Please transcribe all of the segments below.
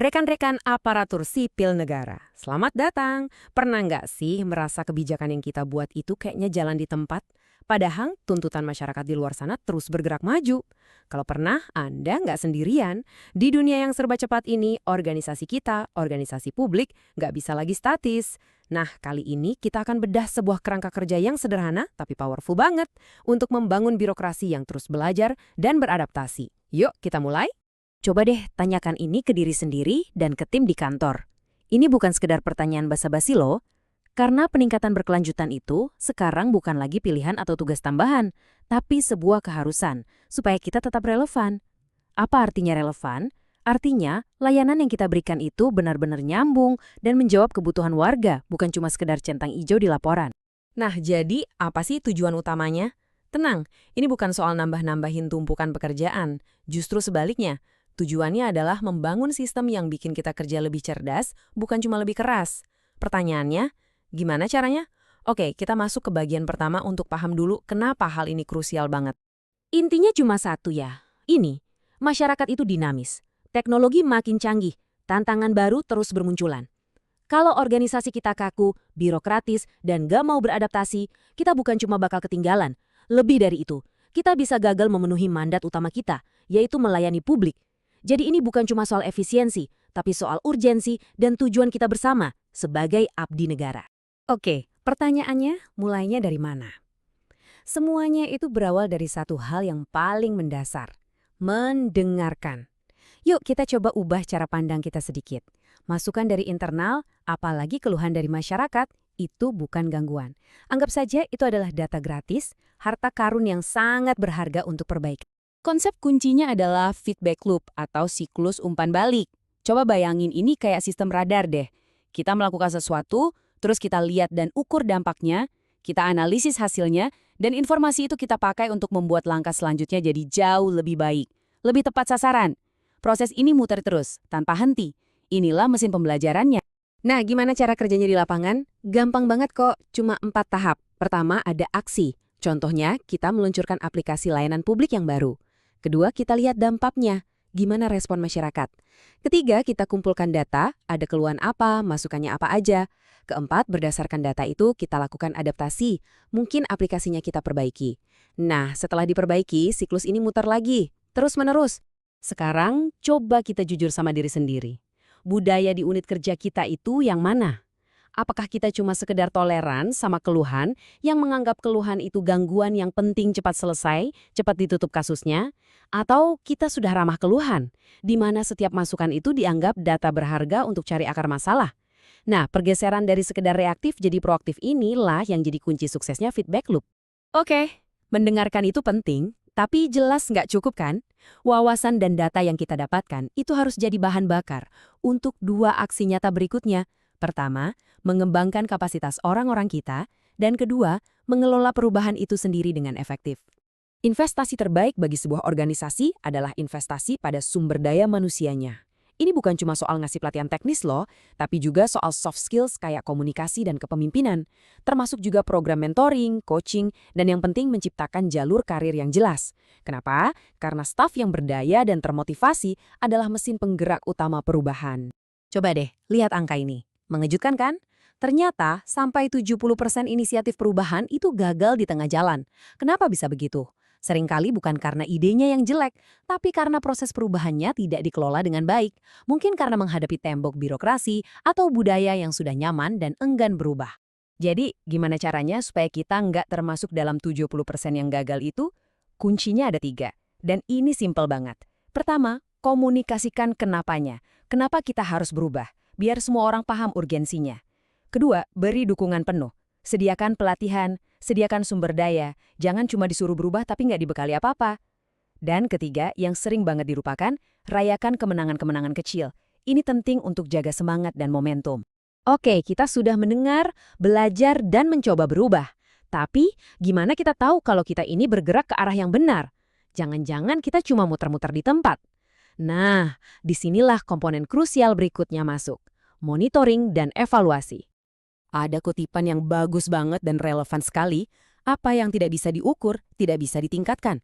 Rekan-rekan aparatur sipil negara, selamat datang. Pernah nggak sih merasa kebijakan yang kita buat itu kayaknya jalan di tempat? Padahal tuntutan masyarakat di luar sana terus bergerak maju. Kalau pernah, Anda nggak sendirian. Di dunia yang serba cepat ini, organisasi kita, organisasi publik, nggak bisa lagi statis. Nah, kali ini kita akan bedah sebuah kerangka kerja yang sederhana tapi powerful banget untuk membangun birokrasi yang terus belajar dan beradaptasi. Yuk, kita mulai. Coba deh tanyakan ini ke diri sendiri dan ke tim di kantor. Ini bukan sekedar pertanyaan basa-basi loh, karena peningkatan berkelanjutan itu sekarang bukan lagi pilihan atau tugas tambahan, tapi sebuah keharusan supaya kita tetap relevan. Apa artinya relevan? Artinya, layanan yang kita berikan itu benar-benar nyambung dan menjawab kebutuhan warga, bukan cuma sekedar centang hijau di laporan. Nah, jadi apa sih tujuan utamanya? Tenang, ini bukan soal nambah-nambahin tumpukan pekerjaan, justru sebaliknya. Tujuannya adalah membangun sistem yang bikin kita kerja lebih cerdas, bukan cuma lebih keras. Pertanyaannya, gimana caranya? Oke, kita masuk ke bagian pertama untuk paham dulu kenapa hal ini krusial banget. Intinya cuma satu ya. Ini, masyarakat itu dinamis. Teknologi makin canggih, tantangan baru terus bermunculan. Kalau organisasi kita kaku, birokratis, dan gak mau beradaptasi, kita bukan cuma bakal ketinggalan. Lebih dari itu, kita bisa gagal memenuhi mandat utama kita, yaitu melayani publik. Jadi ini bukan cuma soal efisiensi, tapi soal urgensi dan tujuan kita bersama sebagai abdi negara. Oke, pertanyaannya mulainya dari mana? Semuanya itu berawal dari satu hal yang paling mendasar, mendengarkan. Yuk kita coba ubah cara pandang kita sedikit. Masukan dari internal, apalagi keluhan dari masyarakat, itu bukan gangguan. Anggap saja itu adalah data gratis, harta karun yang sangat berharga untuk perbaikan. Konsep kuncinya adalah feedback loop atau siklus umpan balik. Coba bayangin ini kayak sistem radar deh. Kita melakukan sesuatu, terus kita lihat dan ukur dampaknya, kita analisis hasilnya, dan informasi itu kita pakai untuk membuat langkah selanjutnya jadi jauh lebih baik. Lebih tepat sasaran. Proses ini muter terus, tanpa henti. Inilah mesin pembelajarannya. Nah, gimana cara kerjanya di lapangan? Gampang banget kok, cuma 4 tahap. Pertama, ada aksi. Contohnya, kita meluncurkan aplikasi layanan publik yang baru. Kedua, kita lihat dampaknya, gimana respon masyarakat. Ketiga, kita kumpulkan data, ada keluhan apa, masukannya apa aja. Keempat, berdasarkan data itu kita lakukan adaptasi, mungkin aplikasinya kita perbaiki. Nah, setelah diperbaiki, siklus ini muter lagi, terus-menerus. Sekarang, coba kita jujur sama diri sendiri. Budaya di unit kerja kita itu yang mana? Apakah kita cuma sekedar toleran sama keluhan yang menganggap keluhan itu gangguan yang penting cepat selesai, cepat ditutup kasusnya? Atau kita sudah ramah keluhan, di mana setiap masukan itu dianggap data berharga untuk cari akar masalah? Nah, pergeseran dari sekedar reaktif jadi proaktif inilah yang jadi kunci suksesnya feedback loop. Oke, mendengarkan itu penting, tapi jelas nggak cukup kan? Wawasan dan data yang kita dapatkan itu harus jadi bahan bakar untuk 2 aksi nyata berikutnya. Pertama, mengembangkan kapasitas orang-orang kita, dan kedua, mengelola perubahan itu sendiri dengan efektif. Investasi terbaik bagi sebuah organisasi adalah investasi pada sumber daya manusianya. Ini bukan cuma soal ngasih pelatihan teknis loh, tapi juga soal soft skills kayak komunikasi dan kepemimpinan, termasuk juga program mentoring, coaching, dan yang penting menciptakan jalur karir yang jelas. Kenapa? Karena staf yang berdaya dan termotivasi adalah mesin penggerak utama perubahan. Coba deh, lihat angka ini. Mengejutkan kan? Ternyata sampai 70% inisiatif perubahan itu gagal di tengah jalan. Kenapa bisa begitu? Seringkali bukan karena idenya yang jelek, tapi karena proses perubahannya tidak dikelola dengan baik. Mungkin karena menghadapi tembok birokrasi atau budaya yang sudah nyaman dan enggan berubah. Jadi, gimana caranya supaya kita nggak termasuk dalam 70% yang gagal itu? Kuncinya ada 3, dan ini simpel banget. Pertama, komunikasikan kenapanya. Kenapa kita harus berubah? Biar semua orang paham urgensinya. Kedua, beri dukungan penuh. Sediakan pelatihan, sediakan sumber daya, jangan cuma disuruh berubah tapi nggak dibekali apa-apa. Dan ketiga, yang sering banget dilupakan, rayakan kemenangan-kemenangan kecil. Ini penting untuk jaga semangat dan momentum. Oke, kita sudah mendengar, belajar, dan mencoba berubah. Tapi, gimana kita tahu kalau kita ini bergerak ke arah yang benar? Jangan-jangan kita cuma muter-muter di tempat. Nah, disinilah komponen krusial berikutnya masuk, monitoring dan evaluasi. Ada kutipan yang bagus banget dan relevan sekali, apa yang tidak bisa diukur, tidak bisa ditingkatkan.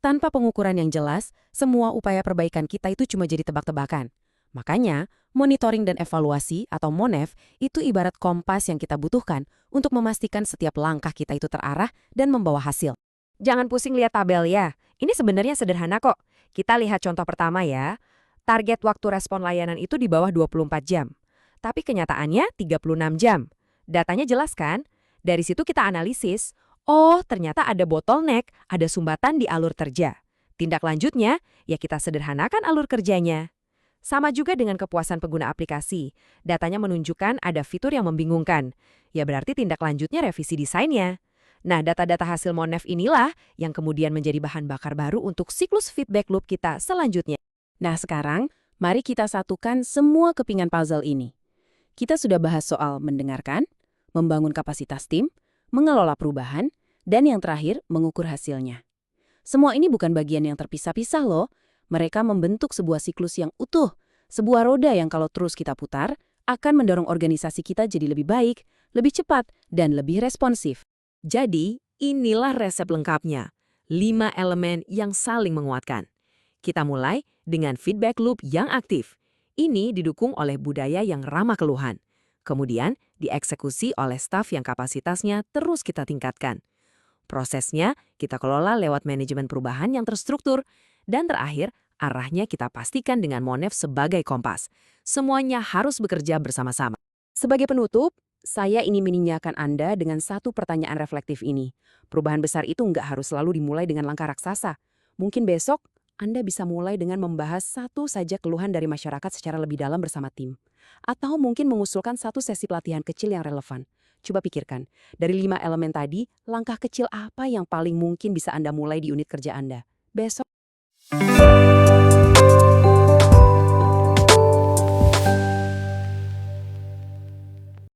Tanpa pengukuran yang jelas, semua upaya perbaikan kita itu cuma jadi tebak-tebakan. Makanya, monitoring dan evaluasi atau MONEV itu ibarat kompas yang kita butuhkan untuk memastikan setiap langkah kita itu terarah dan membawa hasil. Jangan pusing lihat tabel ya. Ini sebenarnya sederhana kok. Kita lihat contoh pertama ya. Target waktu respon layanan itu di bawah 24 jam. Tapi kenyataannya 36 jam. Datanya jelas kan? Dari situ kita analisis. Oh, ternyata ada bottleneck, ada sumbatan di alur kerja. Tindak lanjutnya, ya kita sederhanakan alur kerjanya. Sama juga dengan kepuasan pengguna aplikasi. Datanya menunjukkan ada fitur yang membingungkan. Ya berarti tindak lanjutnya revisi desainnya. Nah, data-data hasil MONEV inilah yang kemudian menjadi bahan bakar baru untuk siklus feedback loop kita selanjutnya. Nah, sekarang mari kita satukan semua kepingan puzzle ini. Kita sudah bahas soal mendengarkan, membangun kapasitas tim, mengelola perubahan, dan yang terakhir, mengukur hasilnya. Semua ini bukan bagian yang terpisah-pisah loh. Mereka membentuk sebuah siklus yang utuh, sebuah roda yang kalau terus kita putar, akan mendorong organisasi kita jadi lebih baik, lebih cepat, dan lebih responsif. Jadi, inilah resep lengkapnya. 5 elemen yang saling menguatkan. Kita mulai dengan feedback loop yang aktif. Ini didukung oleh budaya yang ramah keluhan. Kemudian, dieksekusi oleh staf yang kapasitasnya terus kita tingkatkan. Prosesnya, kita kelola lewat manajemen perubahan yang terstruktur. Dan terakhir, arahnya kita pastikan dengan MONEV sebagai kompas. Semuanya harus bekerja bersama-sama. Sebagai penutup, saya ingin mengingatkan Anda dengan satu pertanyaan reflektif ini. Perubahan besar itu nggak harus selalu dimulai dengan langkah raksasa. Mungkin besok, Anda bisa mulai dengan membahas satu saja keluhan dari masyarakat secara lebih dalam bersama tim. Atau mungkin mengusulkan satu sesi pelatihan kecil yang relevan. Coba pikirkan, dari 5 elemen tadi, langkah kecil apa yang paling mungkin bisa Anda mulai di unit kerja Anda? Besok